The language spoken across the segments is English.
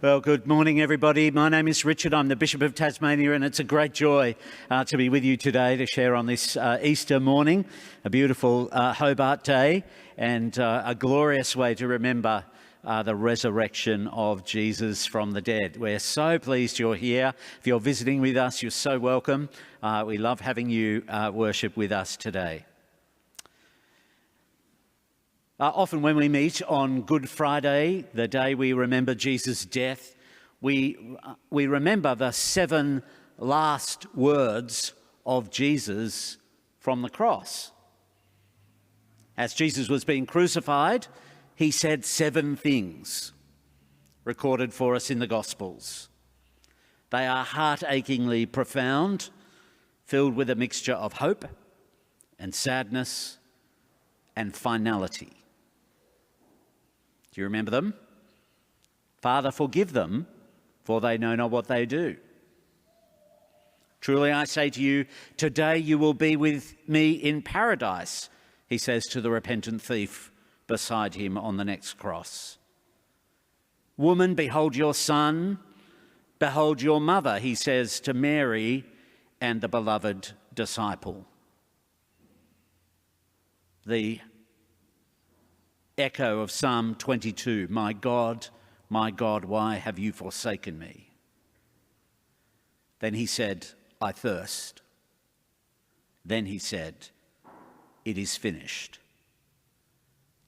Well, good morning, everybody. My name is Richard. I'm the Bishop of Tasmania, and it's a great joy to be with you today to share on this Easter morning, a beautiful Hobart day, and a glorious way to remember the resurrection of Jesus from the dead. We're so pleased you're here. If you're visiting with us, you're so welcome. We love having you worship with us today. Often when we meet on Good Friday, the day we remember Jesus' death, we remember the 7 last words of Jesus from the cross. As Jesus was being crucified, he said 7 things recorded for us in the Gospels. They are heart-achingly profound, filled with a mixture of hope and sadness and finality. Do you remember them? Father, forgive them, for they know not what they do. Truly I say to you, today you will be with me in paradise, he says to the repentant thief beside him on the next cross. Woman, behold your son, behold your mother, he says to Mary and the beloved disciple. The echo of Psalm 22, my God, why have you forsaken me? Then he said, I thirst. Then he said, it is finished.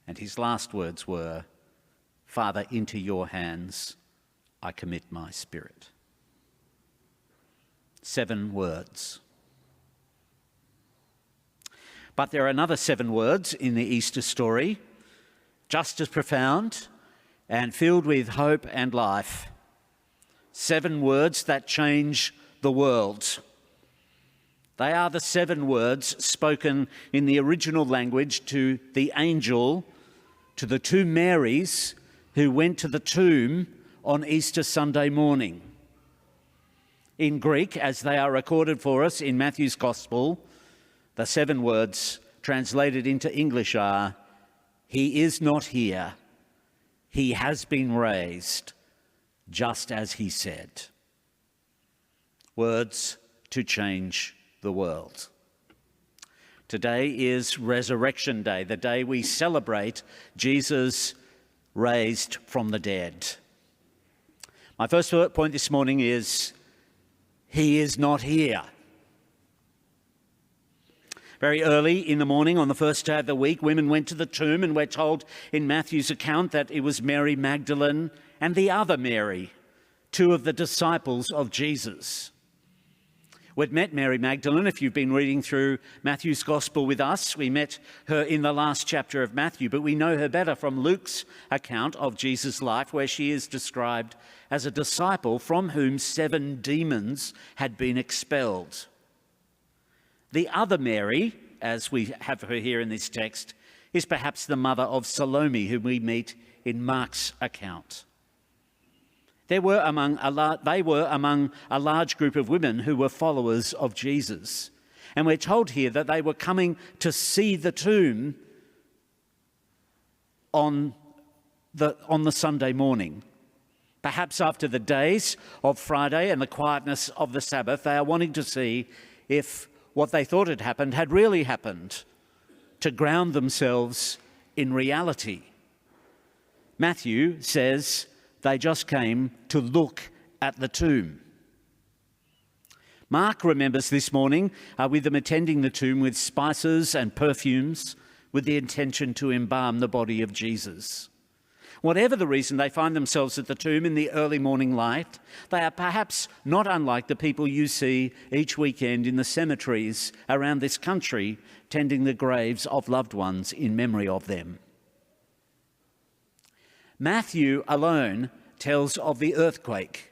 And his last words were, Father, into your hands I commit my spirit. 7 words. But there are another 7 words in the Easter story, just as profound and filled with hope and life. 7 words that change the world. They are the 7 words spoken in the original language to the angel, to the 2 Marys who went to the tomb on Easter Sunday morning. In Greek, as they are recorded for us in Matthew's Gospel, the 7 words translated into English are, he is not here. He has been raised, just as he said. Words to change the world. Today is Resurrection Day, the day we celebrate Jesus raised from the dead. My first point this morning is, he is not here. Very early in the morning on the first day of the week, women went to the tomb, and we're told in Matthew's account that it was Mary Magdalene and the other Mary, 2 of the disciples of Jesus. We'd met Mary Magdalene, if you've been reading through Matthew's Gospel with us. We met her in the last chapter of Matthew, but we know her better from Luke's account of Jesus' life, where she is described as a disciple from whom 7 demons had been expelled. The other Mary, as we have her here in this text, is perhaps the mother of Salome, whom we meet in Mark's account. They were among a large group of women who were followers of Jesus. And we're told here that they were coming to see the tomb on the Sunday morning. Perhaps after the days of Friday and the quietness of the Sabbath, they are wanting to see if what they thought had happened had really happened, to ground themselves in reality. Matthew says they just came to look at the tomb. Mark remembers this morning with them attending the tomb with spices and perfumes with the intention to embalm the body of Jesus. Whatever the reason they find themselves at the tomb in the early morning light, they are perhaps not unlike the people you see each weekend in the cemeteries around this country, tending the graves of loved ones in memory of them. Matthew alone tells of the earthquake.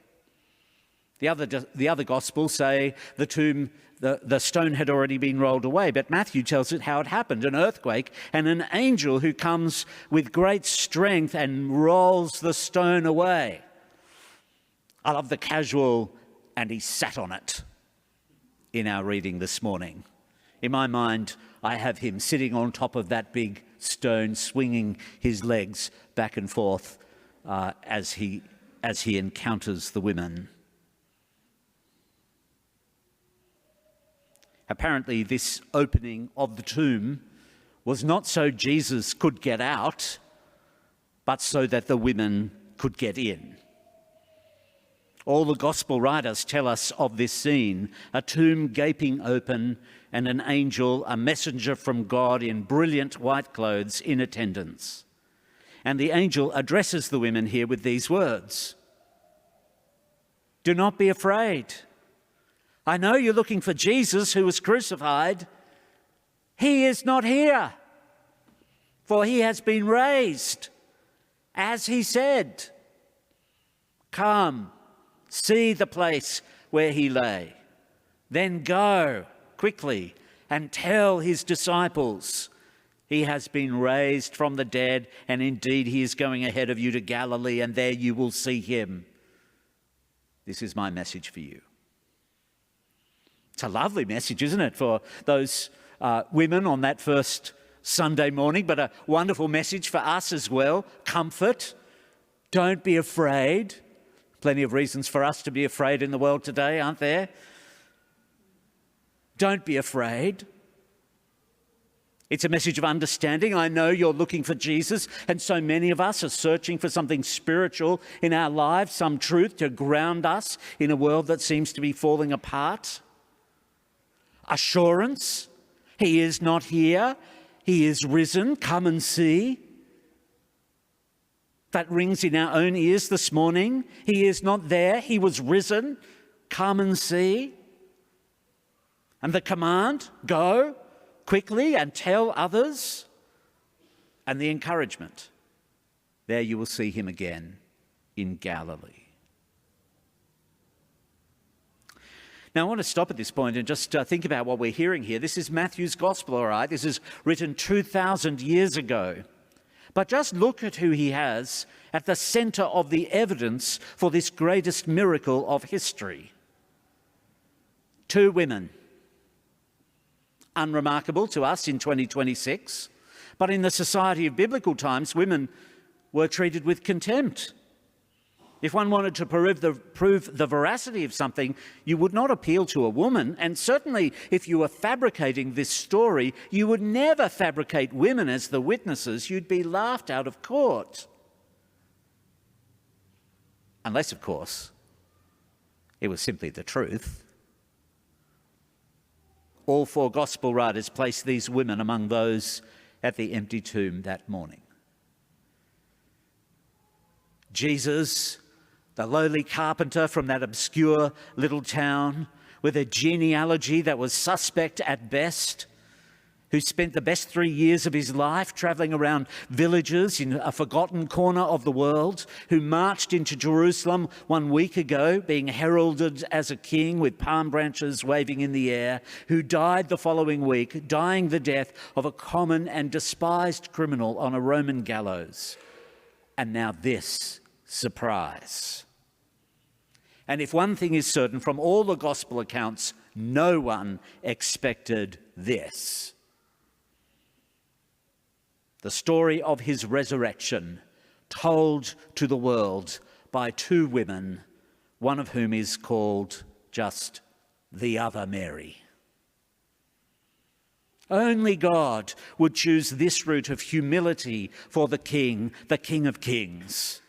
The other Gospels say the tomb, the stone had already been rolled away, but Matthew tells it how it happened, an earthquake, and an angel who comes with great strength and rolls the stone away. I love the casual, and he sat on it in our reading this morning. In my mind, I have him sitting on top of that big stone, swinging his legs back and forth as he as he encounters the women. Apparently, this opening of the tomb was not so Jesus could get out, but so that the women could get in. All the gospel writers tell us of this scene, a tomb gaping open and an angel, a messenger from God in brilliant white clothes, in attendance. And the angel addresses the women here with these words: "Do not be afraid. I know you're looking for Jesus who was crucified. He is not here, for he has been raised, as he said. Come, see the place where he lay. Then go quickly and tell his disciples, he has been raised from the dead, and indeed he is going ahead of you to Galilee, and there you will see him." This is my message for you. It's a lovely message, isn't it, for those women on that first Sunday morning, but a wonderful message for us as well. Comfort. Don't be afraid. Plenty of reasons for us to be afraid in the world today, aren't there? Don't be afraid. It's a message of understanding. I know you're looking for Jesus, and so many of us are searching for something spiritual in our lives, some truth to ground us in a world that seems to be falling apart. Assurance, he is not here, he is risen, come and see. That rings in our own ears this morning. He is not there, he was risen, come and see. And the command, go quickly and tell others. And the encouragement, there you will see him again in Galilee. Now, I want to stop at this point and just think about what we're hearing here. This is Matthew's gospel, all right? This is written 2,000 years ago. But just look at who he has at the centre of the evidence for this greatest miracle of history. Two women. Unremarkable to us in 2026, but in the society of biblical times, women were treated with contempt. If one wanted to prove the veracity of something, you would not appeal to a woman, and certainly if you were fabricating this story, you would never fabricate women as the witnesses. You'd be laughed out of court. Unless, of course, it was simply the truth. All four gospel writers place these women among those at the empty tomb that morning. Jesus, the lowly carpenter from that obscure little town with a genealogy that was suspect at best, who spent the best 3 years of his life travelling around villages in a forgotten corner of the world, who marched into Jerusalem 1 week ago, being heralded as a king with palm branches waving in the air, who died the following week, dying the death of a common and despised criminal on a Roman gallows. And now this surprise. And if one thing is certain from all the gospel accounts, no one expected this. The story of his resurrection told to the world by two women, one of whom is called just the other Mary. Only God would choose this route of humility for the King of Kings.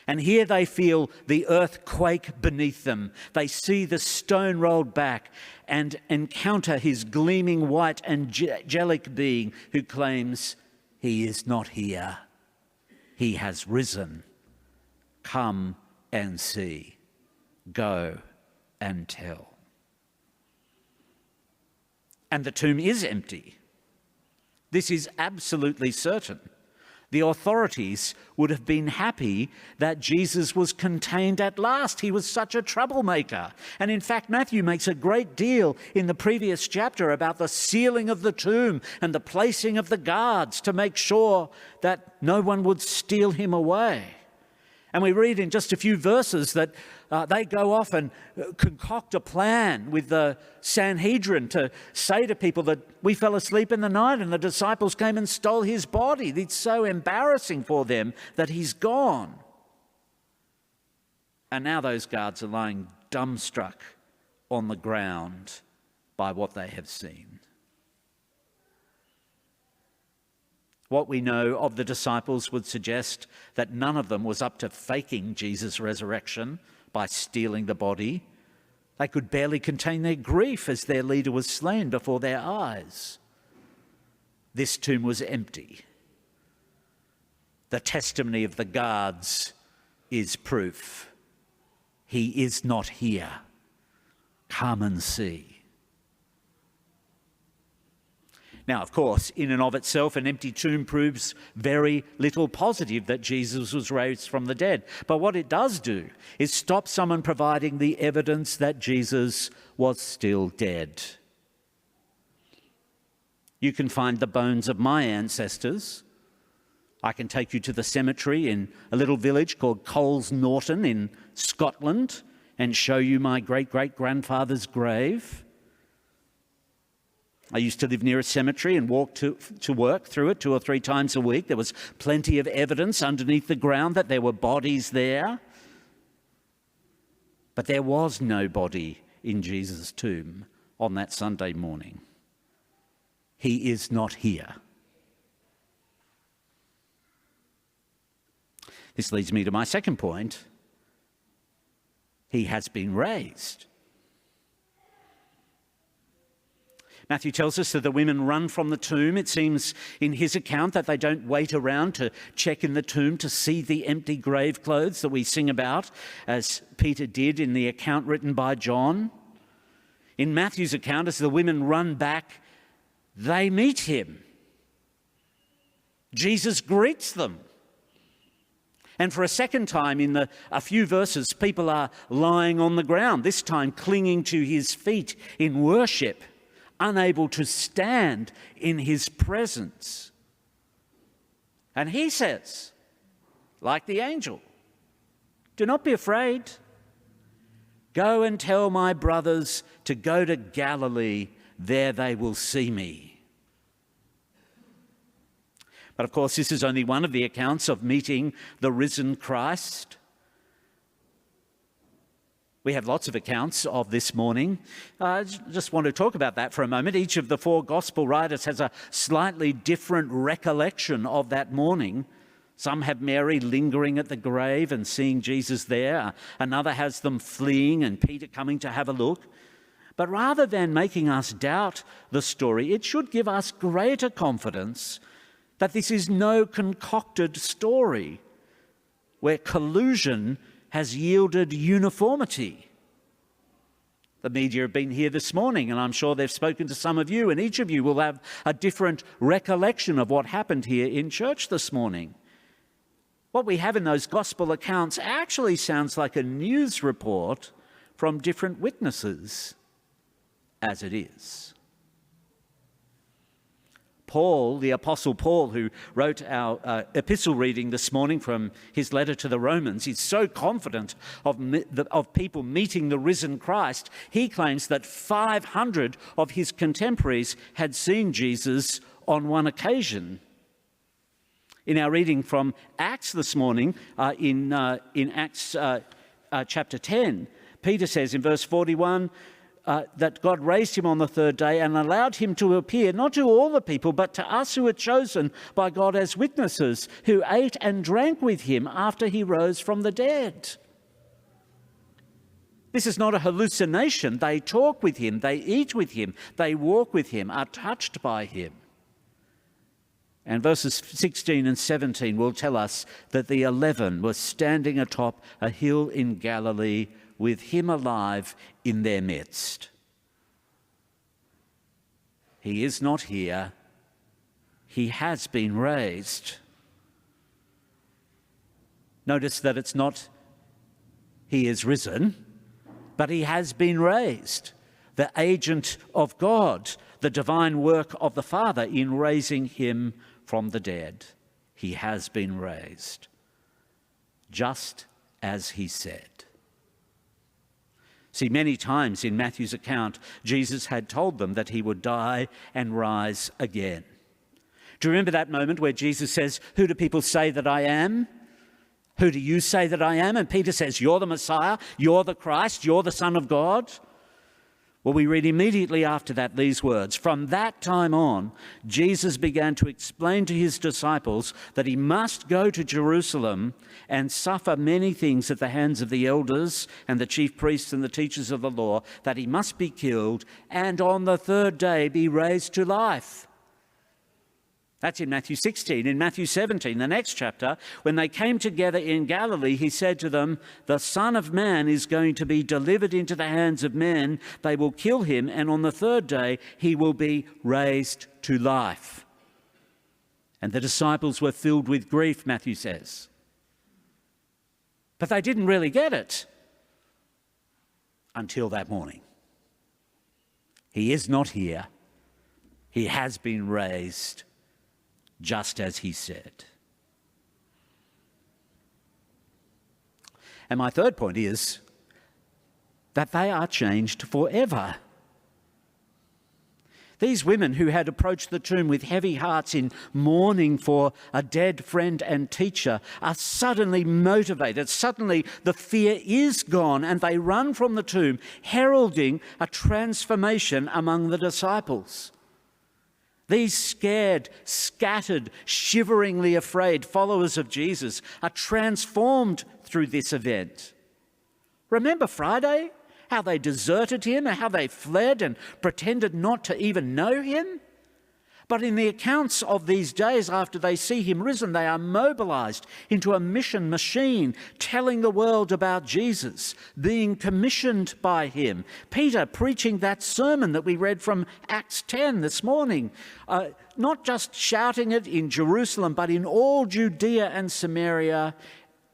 And here they feel the earth quake beneath them. They see the stone rolled back and encounter his gleaming white angelic being who claims, he is not here. He has risen. Come and see. Go and tell. And the tomb is empty. This is absolutely certain. The authorities would have been happy that Jesus was contained at last. He was such a troublemaker. And in fact, Matthew makes a great deal in the previous chapter about the sealing of the tomb and the placing of the guards to make sure that no one would steal him away. And we read in just a few verses that they go off and concoct a plan with the Sanhedrin to say to people that we fell asleep in the night and the disciples came and stole his body. It's so embarrassing for them that he's gone. And now those guards are lying dumbstruck on the ground by what they have seen. What we know of the disciples would suggest that none of them was up to faking Jesus' resurrection by stealing the body. They could barely contain their grief as their leader was slain before their eyes. This tomb was empty. The testimony of the guards is proof. He is not here. Come and see. Now, of course, in and of itself, an empty tomb proves very little positive that Jesus was raised from the dead. But what it does do is stop someone providing the evidence that Jesus was still dead. You can find the bones of my ancestors. I can take you to the cemetery in a little village called Coles Norton in Scotland and show you my great-great-grandfather's grave. I used to live near a cemetery and walk to work through it 2 or 3 times a week. There was plenty of evidence underneath the ground that there were bodies there. But there was no body in Jesus' tomb on that Sunday morning. He is not here. This leads me to my second point. He has been raised. Matthew tells us that the women run from the tomb. It seems in his account that they don't wait around to check in the tomb to see the empty grave clothes that we sing about, as Peter did in the account written by John. In Matthew's account, as the women run back, they meet him. Jesus greets them. And for a second time in a few verses, people are lying on the ground, this time clinging to his feet in worship, unable to stand in his presence. And he says, like the angel, "Do not be afraid. Go and tell my brothers to go to Galilee. There they will see me." But of course, this is only one of the accounts of meeting the risen Christ. We have lots of accounts of this morning. I just want to talk about that for a moment. Each of the 4 gospel writers has a slightly different recollection of that morning. Some have Mary lingering at the grave and seeing Jesus there. Another has them fleeing and Peter coming to have a look. But rather than making us doubt the story, it should give us greater confidence that this is no concocted story where collusion has yielded uniformity. The media have been here this morning, and I'm sure they've spoken to some of you, and each of you will have a different recollection of what happened here in church this morning. What we have in those gospel accounts actually sounds like a news report from different witnesses, as it is. Paul, the Apostle Paul, who wrote our epistle reading this morning from his letter to the Romans, he's so confident of people meeting the risen Christ, he claims that 500 of his contemporaries had seen Jesus on one occasion. In our reading from Acts this morning, in Acts chapter 10, Peter says in verse 41, that God raised him on the 3rd day and allowed him to appear, not to all the people, but to us who were chosen by God as witnesses, who ate and drank with him after he rose from the dead. This is not a hallucination. They talk with him, they eat with him, they walk with him, are touched by him. And verses 16 and 17 will tell us that the 11 were standing atop a hill in Galilee with him alive in their midst. He is not here. He has been raised. Notice that it's not he is risen, but he has been raised. The agent of God, the divine work of the Father in raising him from the dead. He has been raised, just as he said. See, many times in Matthew's account, Jesus had told them that he would die and rise again. Do you remember that moment where Jesus says, "Who do people say that I am?" Who do you say that I am? And Peter says, you're the Messiah, you're the Christ, you're the Son of God. Well, we read immediately after that these words. From that time on, Jesus began to explain to his disciples that he must go to Jerusalem and suffer many things at the hands of the elders and the chief priests and the teachers of the law, that he must be killed and on the third day be raised to life. That's in Matthew 16. In Matthew 17, the next chapter, when they came together in Galilee, he said to them, the Son of Man is going to be delivered into the hands of men. They will kill him, and on the third day he will be raised to life. And the disciples were filled with grief, Matthew says. But they didn't really get it until that morning. He is not here. He has been raised, just as he said. And my third point is that they are changed forever. These women who had approached the tomb with heavy hearts in mourning for a dead friend and teacher are suddenly motivated. Suddenly the fear is gone and they run from the tomb, heralding a transformation among the disciples. These scared, scattered, shiveringly afraid followers of Jesus are transformed through this event. Remember Friday? How they deserted him and how they fled and pretended not to even know him? But in the accounts of these days after they see him risen, they are mobilized into a mission machine, telling the world about Jesus, being commissioned by him. Peter preaching that sermon that we read from Acts 10 this morning, not just shouting it in Jerusalem, but in all Judea and Samaria,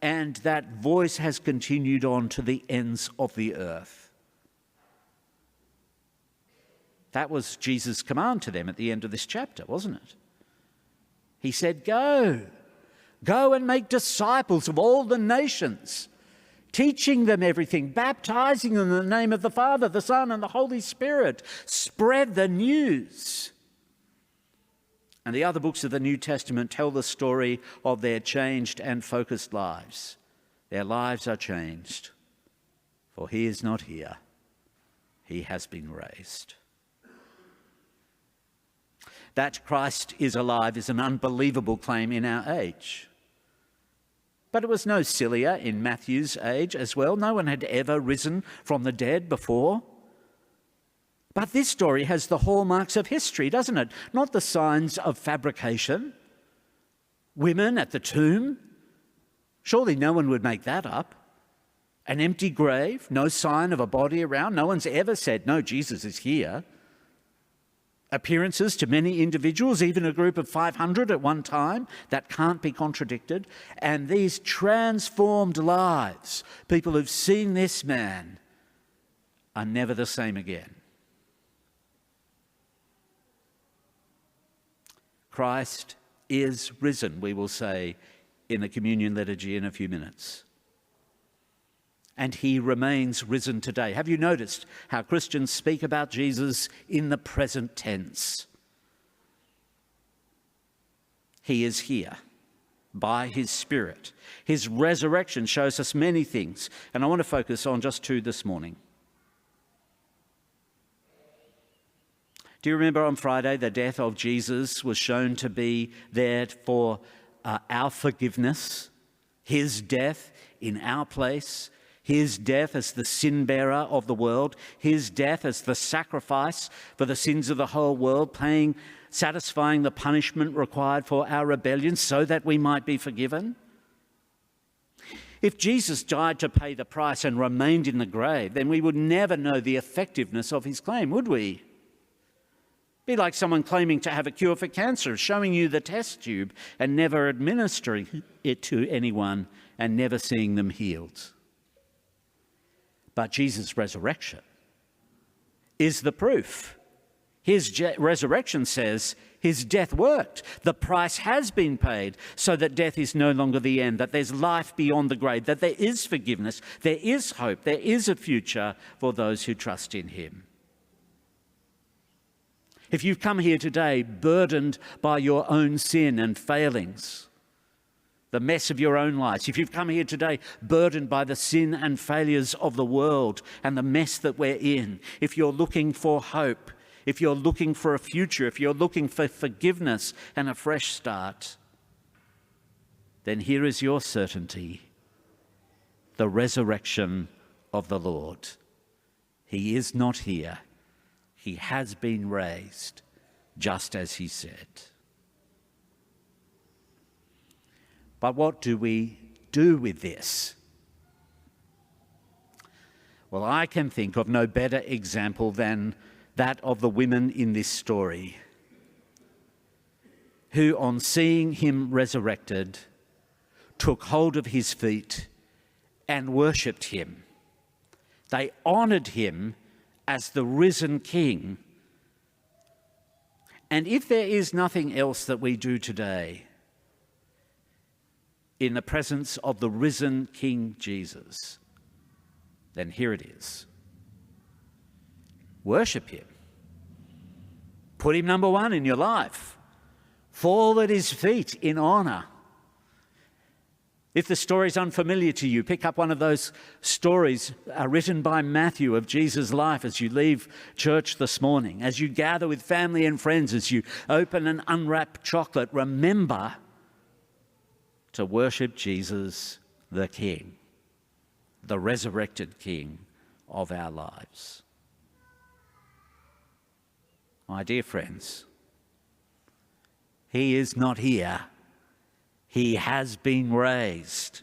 and that voice has continued on to the ends of the earth. That was Jesus' command to them at the end of this chapter, wasn't it? He said, go and make disciples of all the nations, teaching them everything, baptizing them in the name of the Father, the Son, and the Holy Spirit. Spread the news. And the other books of the New Testament tell the story of their changed and focused lives. Their lives are changed, for he is not here. He has been raised. That Christ is alive is an unbelievable claim in our age. But it was no sillier in Matthew's age as well. No one had ever risen from the dead before. But this story has the hallmarks of history, doesn't it? Not the signs of fabrication. Women at the tomb. Surely no one would make that up. An empty grave, no sign of a body around. No one's ever said, no, Jesus is here. Appearances to many individuals, even a group of 500 at one time, that can't be contradicted. And these transformed lives, people who've seen this man, are never the same again. Christ is risen, we will say in the communion liturgy in a few minutes. And he remains risen today. Have you noticed how Christians speak about Jesus in the present tense? He is here by his Spirit. His resurrection shows us many things, and I want to focus on just two this morning. Do you remember on Friday the death of Jesus was shown to be there for our forgiveness? His death in our place. His death as the sin bearer of the world, his death as the sacrifice for the sins of the whole world, satisfying the punishment required for our rebellion so that we might be forgiven. If Jesus died to pay the price and remained in the grave, then we would never know the effectiveness of his claim, would we? Be like someone claiming to have a cure for cancer, showing you the test tube and never administering it to anyone and never seeing them healed. But Jesus' resurrection is the proof. His resurrection says his death worked. The price has been paid so that death is no longer the end, that there's life beyond the grave, that there is forgiveness, there is hope, there is a future for those who trust in him. If you've come here today burdened by your own sin and failings, the mess of your own lives, if you've come here today burdened by the sin and failures of the world and the mess that we're in, if you're looking for hope, if you're looking for a future, if you're looking for forgiveness and a fresh start, then here is your certainty: the resurrection of the Lord. He is not here. He has been raised, just as he said. But what do we do with this? Well, I can think of no better example than that of the women in this story, who, on seeing him resurrected, took hold of his feet and worshipped him. They honoured him as the risen King. And if there is nothing else that we do today in the presence of the risen King Jesus, then here it is. Worship him. Put him number one in your life. Fall at his feet in honour. If the story is unfamiliar to you, pick up one of those stories written by Matthew of Jesus' life as you leave church this morning. As you gather with family and friends, as you open and unwrap chocolate, remember to worship Jesus, the King, the resurrected King of our lives. My dear friends, he is not here. He has been raised.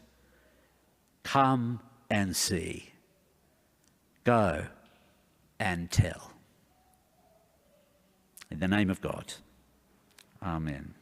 Come and see. Go and tell. In the name of God, amen.